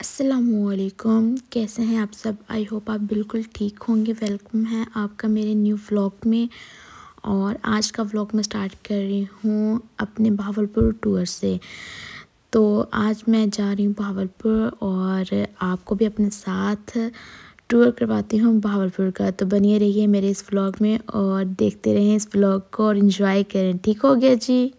अस्सलामुअलैकुम, कैसे हैं आप सब। आई होप आप बिल्कुल ठीक होंगे। वेलकम है आपका मेरे न्यू व्लॉग में। और आज का व्लॉग मैं स्टार्ट कर रही हूँ अपने बहावलपुर टूर से। तो आज मैं जा रही हूँ बहावलपुर और आपको भी अपने साथ टूर करवाती हूँ बहावलपुर का। तो बनिए रहिए मेरे इस व्लॉग में और देखते रहें इस व्लॉग को और इन्जॉय करें। ठीक हो गया जी।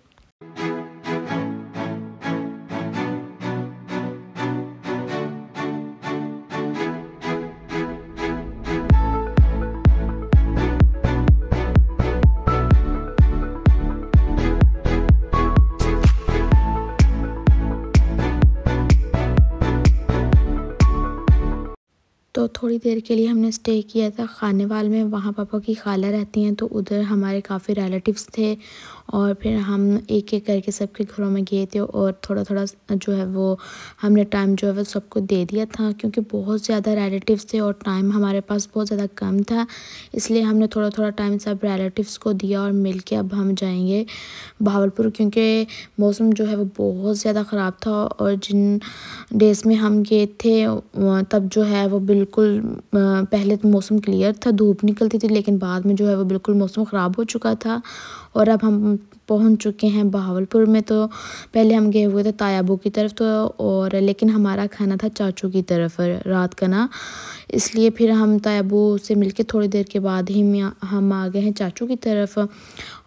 तो थोड़ी देर के लिए हमने स्टे किया था खानेवाल में। वहाँ पापा की खाला रहती हैं, तो उधर हमारे काफ़ी रिलेटिव्स थे और फिर हम एक एक करके सबके घरों में गए थे और थोड़ा थोड़ा जो है वो हमने टाइम जो है वो सबको दे दिया था, क्योंकि बहुत ज़्यादा रिलेटिव्स थे और टाइम हमारे पास बहुत ज़्यादा कम था। इसलिए हमने थोड़ा थोड़ा टाइम सब रिलेटिव्स को दिया और मिल के अब हम जाएंगे बहावलपुर, क्योंकि मौसम जो है वो बहुत ज़्यादा ख़राब था। और जिन डेज़ में हम गए थे तब जो है वो बिल्कुल पहले तो मौसम क्लियर था, धूप निकलती थी, लेकिन बाद में जो है वो बिल्कुल मौसम ख़राब हो चुका था। और अब हम पहुंच चुके हैं बहावलपुर में। तो पहले हम गए हुए थे तायाबू की तरफ, तो और लेकिन हमारा खाना था चाचू की तरफ रात का ना, इसलिए फिर हम तायाबू से मिलके थोड़ी देर के बाद ही हम आ गए हैं चाचू की तरफ।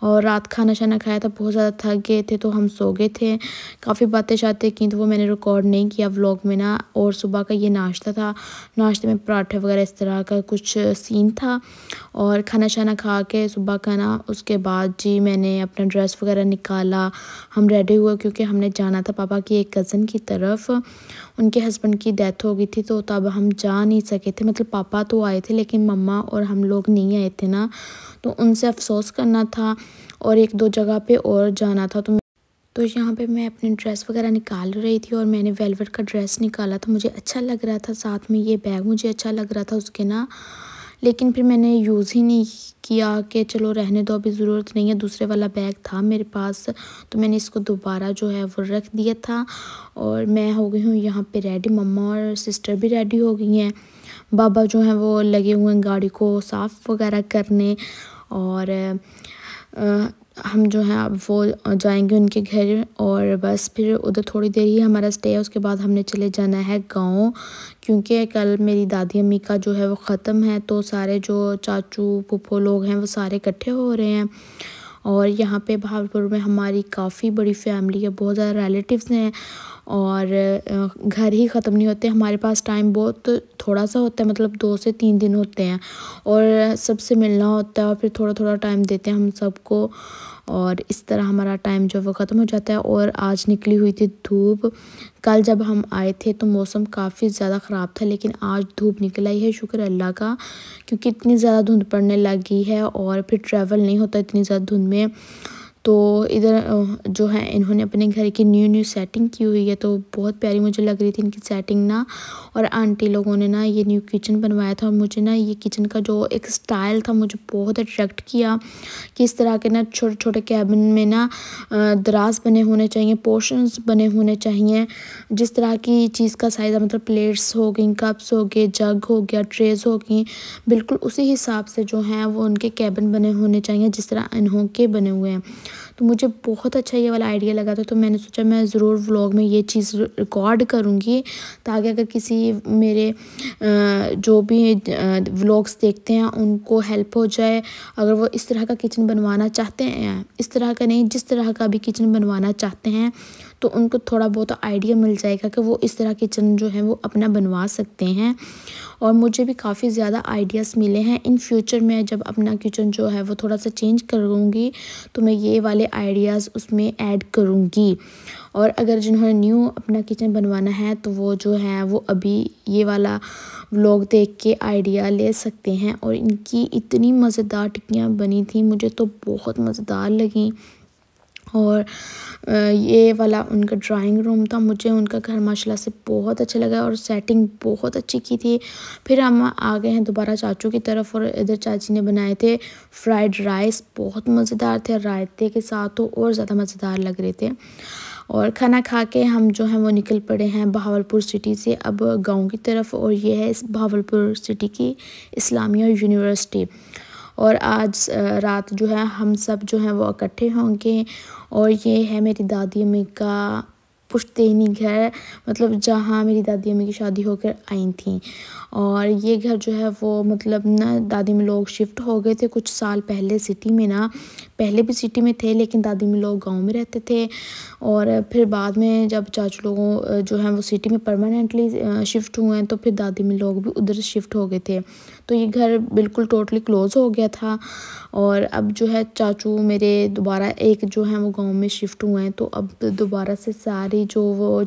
और रात खाना शाना खाया था, बहुत ज़्यादा थक गए थे तो हम सो गए थे। काफ़ी बातें शातें की तो वो मैंने रिकॉर्ड नहीं किया व्लॉग में ना। और सुबह का ये नाश्ता था, नाश्ते में पराठे वगैरह इस तरह का कुछ सीन था। और खाना शाना खा के सुबह का ना, उसके बाद जी मैंने अपना ड्रेस वगैरह निकाला, हम रेडी हुए क्योंकि हमने जाना था पापा की एक कज़न की तरफ। उनके हस्बैंड की डेथ हो गई थी तो तब हम जा नहीं सके थे, मतलब पापा तो आए थे लेकिन मम्मा और हम लोग नहीं आए थे ना, तो उनसे अफसोस करना था और एक दो जगह पे और जाना था। तो यहाँ पे मैं अपनी ड्रेस वगैरह निकाल रही थी और मैंने वेलवेट का ड्रेस निकाला था, मुझे अच्छा लग रहा था। साथ में ये बैग मुझे अच्छा लग रहा था उसके ना, लेकिन फिर मैंने यूज़ ही नहीं किया कि चलो रहने दो, अभी ज़रूरत नहीं है। दूसरे वाला बैग था मेरे पास तो मैंने इसको दोबारा जो है वो रख दिया था। और मैं हो गई हूँ यहाँ पे रेडी, मम्मा और सिस्टर भी रेडी हो गई हैं। बाबा जो हैं वो लगे हुए हैं गाड़ी को साफ़ वगैरह करने। और हम जो हैं अब वो जाएंगे उनके घर और बस फिर उधर थोड़ी देर ही हमारा स्टे है। उसके बाद हमने चले जाना है गांव, क्योंकि कल मेरी दादी अम्मी का जो है वो ख़त्म है, तो सारे जो चाचू फूफो लोग हैं वो सारे इकट्ठे हो रहे हैं। और यहाँ पे बहावलपुर में हमारी काफ़ी बड़ी फैमिली है, बहुत ज़्यादा रिलेटिव्स हैं और घर ही ख़त्म नहीं होते। हमारे पास टाइम बहुत थोड़ा सा होता है, मतलब 2 से 3 दिन होते हैं और सबसे मिलना होता है और फिर थोड़ा थोड़ा टाइम देते हैं हम सबको। और इस तरह हमारा टाइम जो वो ख़त्म हो जाता है। और आज निकली हुई थी धूप। कल जब हम आए थे तो मौसम काफ़ी ज़्यादा ख़राब था, लेकिन आज धूप निकल आई है, शुक्र अल्लाह का, क्योंकि इतनी ज़्यादा धुंध पड़ने लगी है और फिर ट्रैवल नहीं होता इतनी ज़्यादा धुंध में। तो इधर जो है इन्होंने अपने घर की न्यू सेटिंग की हुई है, तो बहुत प्यारी मुझे लग रही थी इनकी सेटिंग ना। और आंटी लोगों ने ना ये न्यू किचन बनवाया था और मुझे ना ये किचन का जो एक स्टाइल था मुझे बहुत अट्रैक्ट किया कि इस तरह के ना छोटे छोटे कैबिन में ना दराज बने होने चाहिए, पोर्शंस बने होने चाहिए, जिस तरह की चीज़ का साइज़ है, मतलब प्लेट्स हो गई, कप्स हो गए, जग हो गया, ट्रेज हो गई, बिल्कुल उसी हिसाब से जो हैं वो उनके कैबिन बने होने चाहिए जिस तरह इन्हों के बने हुए हैं। तो मुझे बहुत अच्छा ये वाला आइडिया लगा था, तो मैंने सोचा मैं ज़रूर व्लॉग में ये चीज़ रिकॉर्ड करूँगी, ताकि अगर किसी मेरे जो भी व्लॉग्स देखते हैं उनको हेल्प हो जाए। अगर वो इस तरह का किचन बनवाना चाहते हैं, इस तरह का नहीं जिस तरह का भी किचन बनवाना चाहते हैं, तो उनको थोड़ा बहुत आइडिया मिल जाएगा कि वो इस तरह किचन जो है वो अपना बनवा सकते हैं। और मुझे भी काफ़ी ज़्यादा आइडियाज़ मिले हैं। इन फ्यूचर में जब अपना किचन जो है वो थोड़ा सा चेंज करूँगी तो मैं ये वाले आइडियाज़ उसमें ऐड करूँगी। और अगर जिन्होंने न्यू अपना किचन बनवाना है तो वो जो है वो अभी ये वाला व्लॉग देख के आइडिया ले सकते हैं। और इनकी इतनी मज़ेदार टिक्कियाँ बनी थी, मुझे तो बहुत मज़ेदार लगी। और ये वाला उनका ड्राइंग रूम था, मुझे उनका घर माशाल्लाह से बहुत अच्छा लगा और सेटिंग बहुत अच्छी की थी। फिर हम आ गए हैं दोबारा चाचू की तरफ और इधर चाची ने बनाए थे फ्राइड राइस, बहुत मज़ेदार थे, रायते के साथ तो और ज़्यादा मज़ेदार लग रहे थे। और खाना खा के हम जो है वो निकल पड़े हैं बहावलपुर सिटी से अब गांव की तरफ। और ये है इस बहावलपुर सिटी की इस्लामिया यूनिवर्सिटी। और आज रात जो है हम सब जो है वो इकट्ठे होंगे। और ये है मेरी दादी अम्मी का पुश्तैनी घर, मतलब जहाँ मेरी दादी अम्मी की शादी होकर आई थी। और ये घर जो है वो मतलब ना दादी में लोग शिफ्ट हो गए थे कुछ साल पहले सिटी में ना, पहले भी सिटी में थे लेकिन दादी में लोग गांव में रहते थे। और फिर बाद में जब चाचू लोगों जो हैं वो सिटी में परमानेंटली शिफ्ट हुए हैं तो फिर दादी में लोग भी उधर शिफ्ट हो गए थे। तो ये घर बिल्कुल टोटली क्लोज़ हो गया था। और अब जो है चाचू मेरे दोबारा एक जो है वो गांव में शिफ्ट हुए हैं तो अब दोबारा से सारी जो वो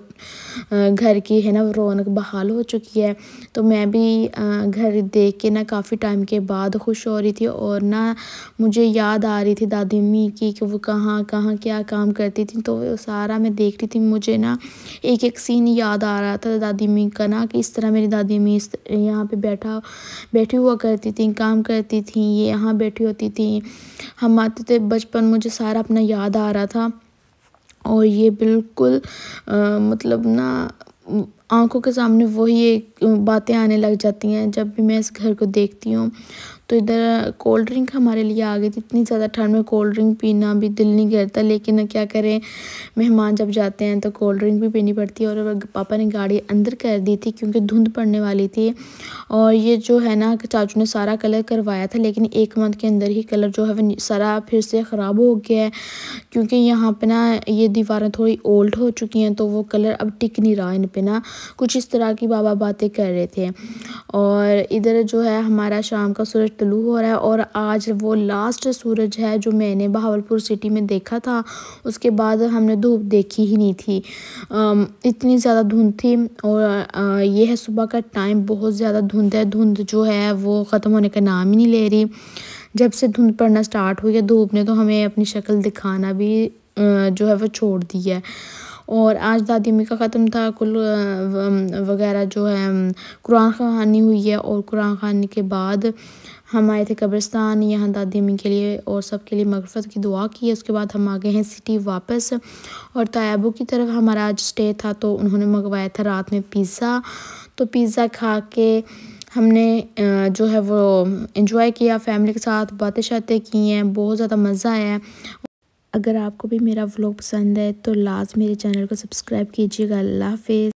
घर की है ना वो रौनक बहाल हो चुकी है। तो मैं भी घर देख के ना काफ़ी टाइम के बाद खुश हो रही थी। और ना मुझे याद आ रही थी दादी अम्मी की कि वो कहाँ कहाँ क्या काम करती थी, तो वो सारा मैं देख रही थी। मुझे ना एक एक सीन याद आ रहा था दादी अम्मी का ना, कि इस तरह मेरी दादी अम्मी यहाँ पे बैठी हुआ करती थी, काम करती थी, ये यहाँ बैठी होती थी, हम आते थे बचपन, मुझे सारा अपना याद आ रहा था। और ये बिल्कुल मतलब ना आंखों के सामने वही एक बातें आने लग जाती हैं जब भी मैं इस घर को देखती हूँ। तो इधर कोल्ड ड्रिंक हमारे लिए आ गई थी। इतनी ज़्यादा ठंड में कोल्ड ड्रिंक पीना भी दिल नहीं करता, लेकिन क्या करें, मेहमान जब जाते हैं तो कोल्ड ड्रिंक भी पीनी पड़ती है। और पापा ने गाड़ी अंदर कर दी थी क्योंकि धुंध पड़ने वाली थी। और ये जो है ना चाचू ने सारा कलर करवाया था लेकिन 1 मंथ के अंदर ही कलर जो है वो सारा फिर से ख़राब हो गया है, क्योंकि यहाँ पे ना ये दीवारें थोड़ी ओल्ड हो चुकी हैं तो वो कलर अब टिक नहीं रहा इन पे ना। कुछ इस तरह की बाबा बातें कर रहे थे। और इधर जो है हमारा शाम का सूरज तुलू हो रहा है। और आज वो लास्ट सूरज है जो मैंने बहावलपुर सिटी में देखा था, उसके बाद हमने धूप देखी ही नहीं थी, इतनी ज़्यादा धुंध थी। और ये है सुबह का टाइम, बहुत ज़्यादा धुंध है, धुंध जो है वो ख़त्म होने का नाम ही नहीं ले रही। जब से धुंध पड़ना स्टार्ट हुई है धूप ने तो हमें अपनी शक्ल दिखाना भी जो है वो छोड़ दी है। और आज दादी अम्मी का ख़त्म था कुल वगैरह जो है कुरान ख़वानी हुई है। और कुरान ख़वानी के बाद हम आए थे कब्रिस्तान, यहाँ दादी अम्मी के लिए और सब के लिए मग़फ़िरत की दुआ की है। उसके बाद हम आ गए हैं सिटी वापस। और तायाबू की तरफ हमारा आज स्टे था तो उन्होंने मंगवाया था रात में पिज़्ज़ा। तो पिज़्ज़ा खा के हमने जो है वो एंजॉय किया, फैमिली के साथ बातें शातें की हैं, बहुत ज़्यादा मज़ा आया है। अगर आपको भी मेरा व्लॉग पसंद है तो लाज़ मेरे चैनल को सब्सक्राइब कीजिएगा। अल्लाह हाफ़िज़।